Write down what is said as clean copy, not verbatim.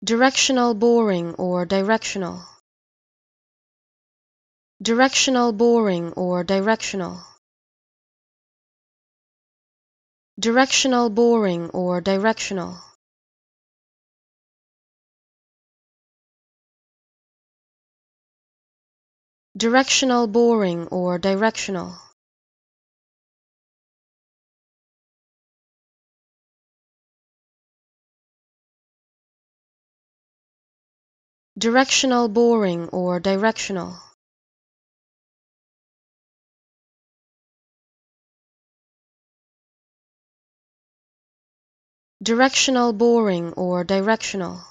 Directional boring or directional. Directional boring or directional. Directional boring or directional. Directional boring or directional. Directional boring or directional. Directional boring or directional.